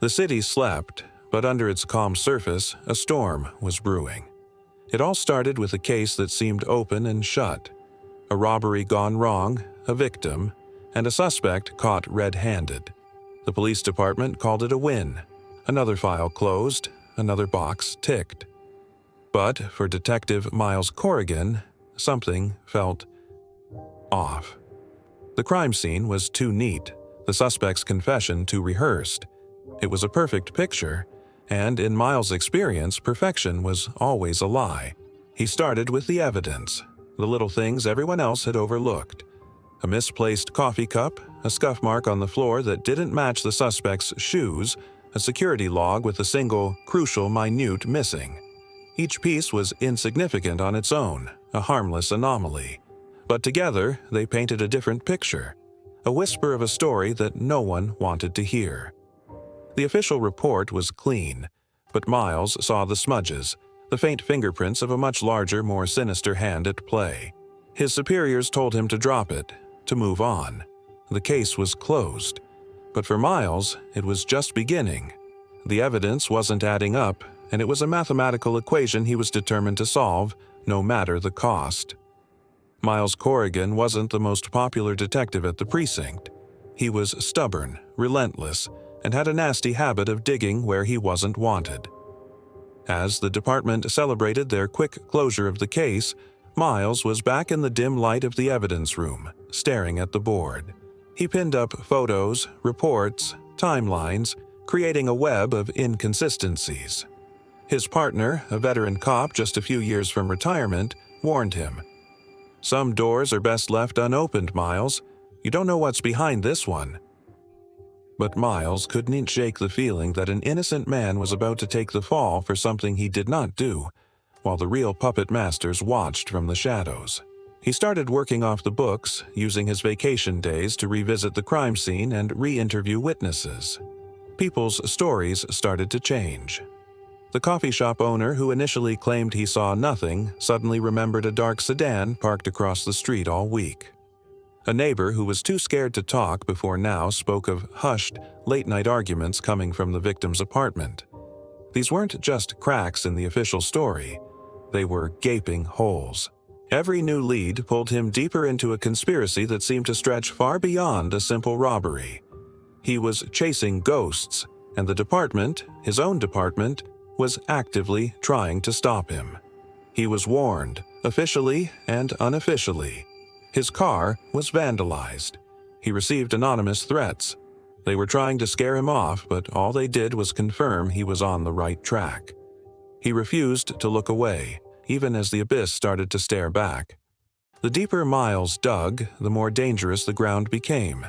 The city slept, but under its calm surface, a storm was brewing. It all started with a case that seemed open and shut. A robbery gone wrong, a victim, and a suspect caught red-handed. The police department called it a win. Another file closed, another box ticked. But for Detective Miles Corrigan, something felt off. The crime scene was too neat, the suspect's confession too rehearsed. It was a perfect picture, and in Miles' experience, perfection was always a lie. He started with the evidence, the little things everyone else had overlooked. A misplaced coffee cup, a scuff mark on the floor that didn't match the suspect's shoes, a security log with a single, crucial minute missing. Each piece was insignificant on its own, a harmless anomaly. But together, they painted a different picture, a whisper of a story that no one wanted to hear. The official report was clean, but Miles saw the smudges, the faint fingerprints of a much larger, more sinister hand at play. His superiors told him to drop it, to move on. The case was closed. But for Miles, it was just beginning. The evidence wasn't adding up, and it was a mathematical equation he was determined to solve, no matter the cost. Miles Corrigan wasn't the most popular detective at the precinct. He was stubborn, relentless, and had a nasty habit of digging where he wasn't wanted. As the department celebrated their quick closure of the case, Miles was back in the dim light of the evidence room, staring at the board. He pinned up photos, reports, timelines, creating a web of inconsistencies. His partner, a veteran cop just a few years from retirement, warned him, "Some doors are best left unopened, Miles. You don't know what's behind this one." But Miles couldn't shake the feeling that an innocent man was about to take the fall for something he did not do, while the real puppet masters watched from the shadows. He started working off the books, using his vacation days to revisit the crime scene and re-interview witnesses. People's stories started to change. The coffee shop owner who initially claimed he saw nothing suddenly remembered a dark sedan parked across the street all week. A neighbor who was too scared to talk before now spoke of hushed, late-night arguments coming from the victim's apartment. These weren't just cracks in the official story. They were gaping holes. Every new lead pulled him deeper into a conspiracy that seemed to stretch far beyond a simple robbery. He was chasing ghosts, and the department, his own department, was actively trying to stop him. He was warned, officially and unofficially. His car was vandalized. He received anonymous threats. They were trying to scare him off, but all they did was confirm he was on the right track. He refused to look away, even as the abyss started to stare back. The deeper Miles dug, the more dangerous the ground became.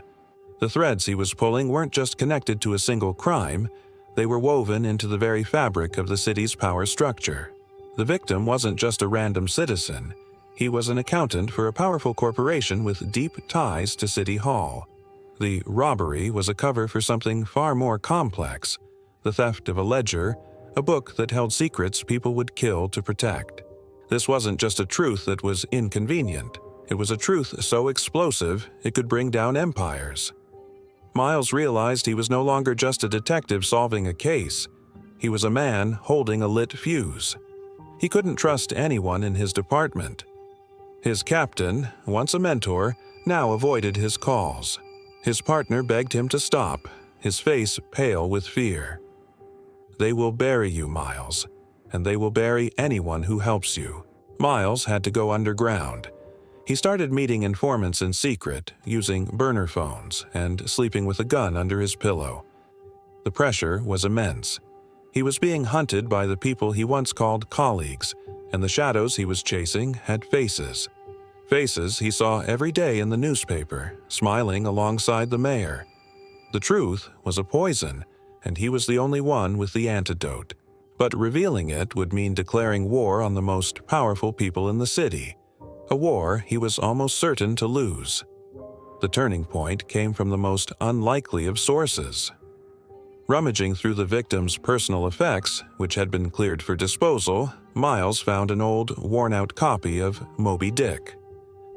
The threads he was pulling weren't just connected to a single crime, they were woven into the very fabric of the city's power structure. The victim wasn't just a random citizen. He was an accountant for a powerful corporation with deep ties to City Hall. The robbery was a cover for something far more complex, the theft of a ledger, a book that held secrets people would kill to protect. This wasn't just a truth that was inconvenient. It was a truth so explosive it could bring down empires. Miles realized he was no longer just a detective solving a case. He was a man holding a lit fuse. He couldn't trust anyone in his department. His captain, once a mentor, now avoided his calls. His partner begged him to stop, his face pale with fear. "They will bury you, Miles, and they will bury anyone who helps you." Miles had to go underground. He started meeting informants in secret, using burner phones and sleeping with a gun under his pillow. The pressure was immense. He was being hunted by the people he once called colleagues, and the shadows he was chasing had faces. Faces he saw every day in the newspaper, smiling alongside the mayor. The truth was a poison, and he was the only one with the antidote. But revealing it would mean declaring war on the most powerful people in the city, a war he was almost certain to lose. The turning point came from the most unlikely of sources. Rummaging through the victim's personal effects, which had been cleared for disposal, Miles found an old, worn-out copy of Moby Dick.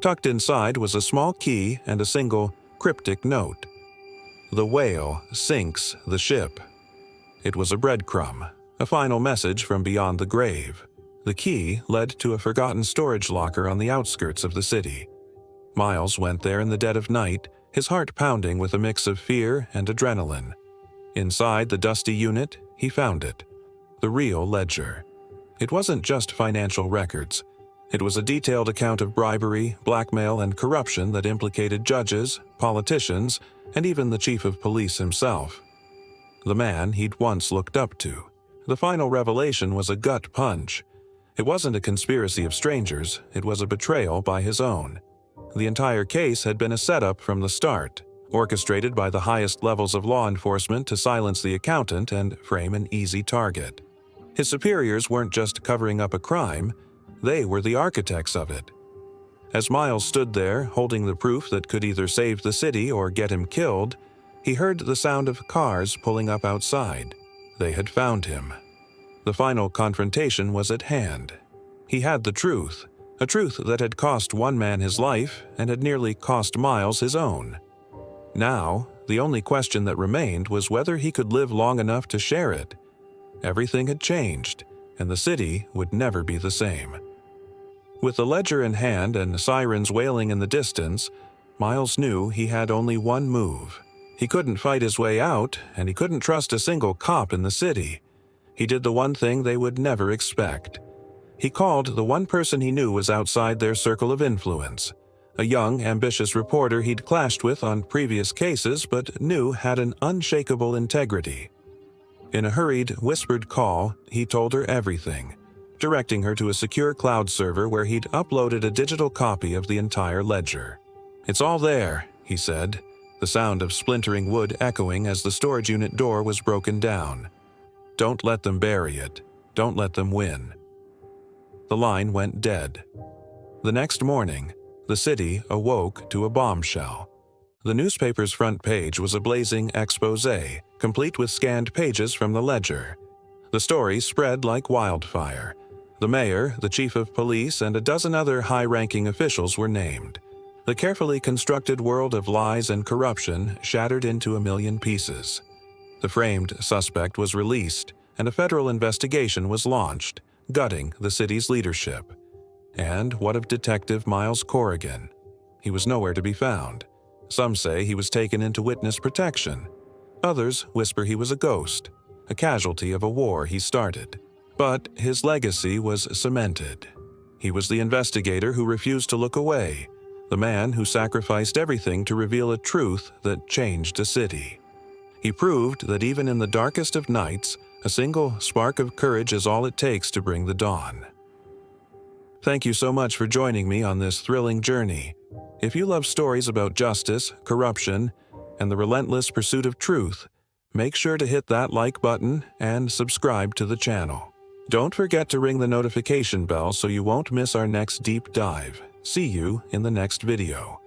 Tucked inside was a small key and a single, cryptic note. "The whale sinks the ship." It was a breadcrumb, a final message from beyond the grave. The key led to a forgotten storage locker on the outskirts of the city. Miles went there in the dead of night, his heart pounding with a mix of fear and adrenaline. Inside the dusty unit, he found it. The real ledger. It wasn't just financial records. It was a detailed account of bribery, blackmail, and corruption that implicated judges, politicians, and even the chief of police himself. The man he'd once looked up to. The final revelation was a gut punch. It wasn't a conspiracy of strangers, it was a betrayal by his own. The entire case had been a setup from the start, orchestrated by the highest levels of law enforcement to silence the accountant and frame an easy target. His superiors weren't just covering up a crime, they were the architects of it. As Miles stood there, holding the proof that could either save the city or get him killed, he heard the sound of cars pulling up outside. They had found him. The final confrontation was at hand. He had the truth, a truth that had cost one man his life and had nearly cost Miles his own. Now, the only question that remained was whether he could live long enough to share it. Everything had changed, and the city would never be the same. With the ledger in hand and sirens wailing in the distance, Miles knew he had only one move. He couldn't fight his way out, and he couldn't trust a single cop in the city. He did the one thing they would never expect. He called the one person he knew was outside their circle of influence, a young, ambitious reporter he'd clashed with on previous cases but knew had an unshakable integrity. In a hurried, whispered call, he told her everything, directing her to a secure cloud server where he'd uploaded a digital copy of the entire ledger. "It's all there," he said, the sound of splintering wood echoing as the storage unit door was broken down. "Don't let them bury it. Don't let them win." The line went dead. The next morning, the city awoke to a bombshell. The newspaper's front page was a blazing exposé, complete with scanned pages from the ledger. The story spread like wildfire. The mayor, the chief of police, and a dozen other high-ranking officials were named. The carefully constructed world of lies and corruption shattered into a million pieces. The framed suspect was released, and a federal investigation was launched, gutting the city's leadership. And what of Detective Miles Corrigan? He was nowhere to be found. Some say he was taken into witness protection. Others whisper he was a ghost, a casualty of a war he started. But his legacy was cemented. He was the investigator who refused to look away, the man who sacrificed everything to reveal a truth that changed a city. He proved that even in the darkest of nights, a single spark of courage is all it takes to bring the dawn. Thank you so much for joining me on this thrilling journey. If you love stories about justice, corruption, and the relentless pursuit of truth, make sure to hit that like button and subscribe to the channel. Don't forget to ring the notification bell so you won't miss our next deep dive. See you in the next video.